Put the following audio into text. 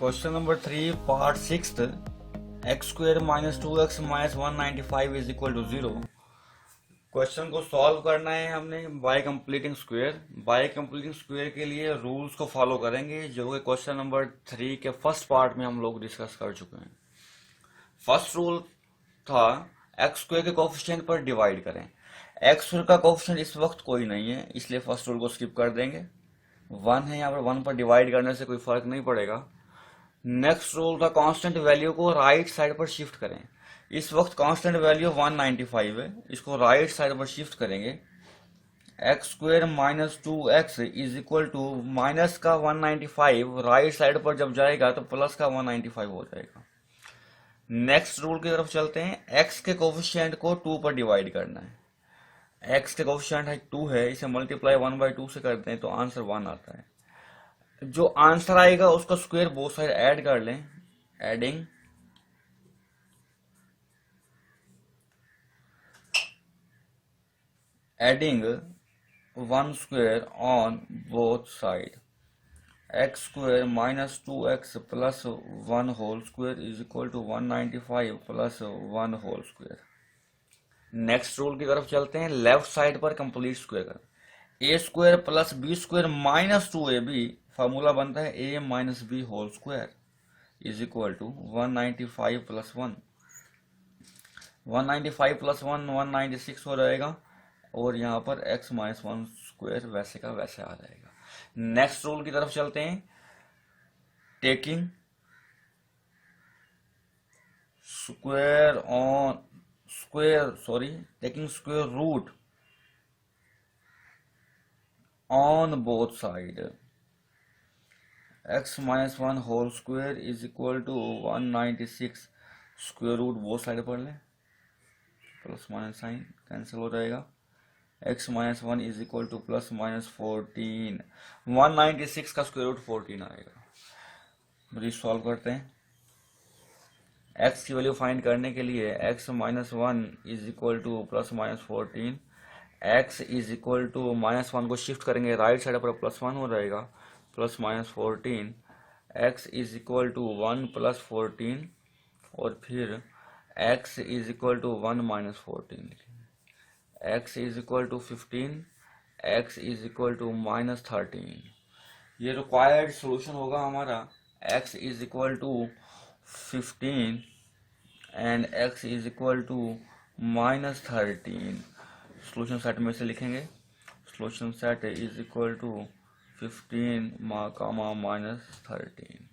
Question number 3 part 6 x square minus 2x minus 195 is equal to 0। Question को solve करना है हमने by completing square. By completing square के लिए rules को फॉलो करेंगे जो कि क्वेश्चन नंबर 3 के फर्स्ट पार्ट में हम लोग डिस्कस कर चुके हैं। फर्स्ट रूल था एक्स स्क्वायर के कोफिशिएंट पर डिवाइड करें। एक्स स्क्वायर का कोफिशिएंट इस वक्त कोई नहीं है, इसलिए फर्स्ट रूल को स्किप कर देंगे। 1 है, यहाँ पर 1 पर डिवाइड करने से कोई फर्क नहीं पड़ेगा। नेक्स्ट रूल था कांस्टेंट वैल्यू को राइट साइड पर शिफ्ट करें। इस वक्त कांस्टेंट वैल्यू 195 है, इसको राइट साइड पर शिफ्ट करेंगे। X square minus 2x is equal to minus का 195 राइट साइड पर जब जाएगा तो प्लस का 195 हो जाएगा। नेक्स्ट रूल की तरफ चलते हैं। x के कोफिशिएंट को 2 पर डिवाइड करना है। x के कोफिशिएंट है 2 है, इसे मल्टीप्लाई 1/2 से करते हैं तो आंसर 1 आता है। जो आंसर आएगा उसका स्क्वायर बोथ साइड ऐड कर लें। Adding 1 square on both side. X square minus 2x plus 1 whole square is equal to 195 plus 1 whole square. Next rule की तरफ चलते हैं। लेफ्ट साइड पर कंप्लीट स्क्वायर करें। A square plus B square minus 2ab, formula बनता है a minus B whole square is equal to 195 plus 1। 195 plus 1 196 हो जाएगा और यहाँ पर x माइनस 1 स्क्वायर वैसे का वैसे आ जाएगा। नेक्स्ट रूल की तरफ चलते हैं। Taking square root on both side. x minus 1 whole square is equal to 196 square root both side पर लें, प्लस माइनस साइन कैंसिल हो जाएगा। x minus 1 is equal to plus minus 14। 196 का स्क्वायर रूट 14 आएगा। रिसॉल्व करते हैं। x की value find करने के लिए x minus 1 is equal to plus minus 14। x is equal to minus 1 को शिफ्ट करेंगे राइट साइड पर, प्लस 1 हो जाएगा, plus minus 14। x is equal to 1 plus 14 और फिर x is equal to 1 minus 14। x is equal to 15, x is equal to minus 13। ये required solution होगा हमारा। x is equal to 15 and x is equal to minus 13। Solution set में से लिखेंगे। Solution set is equal to 15 minus 13।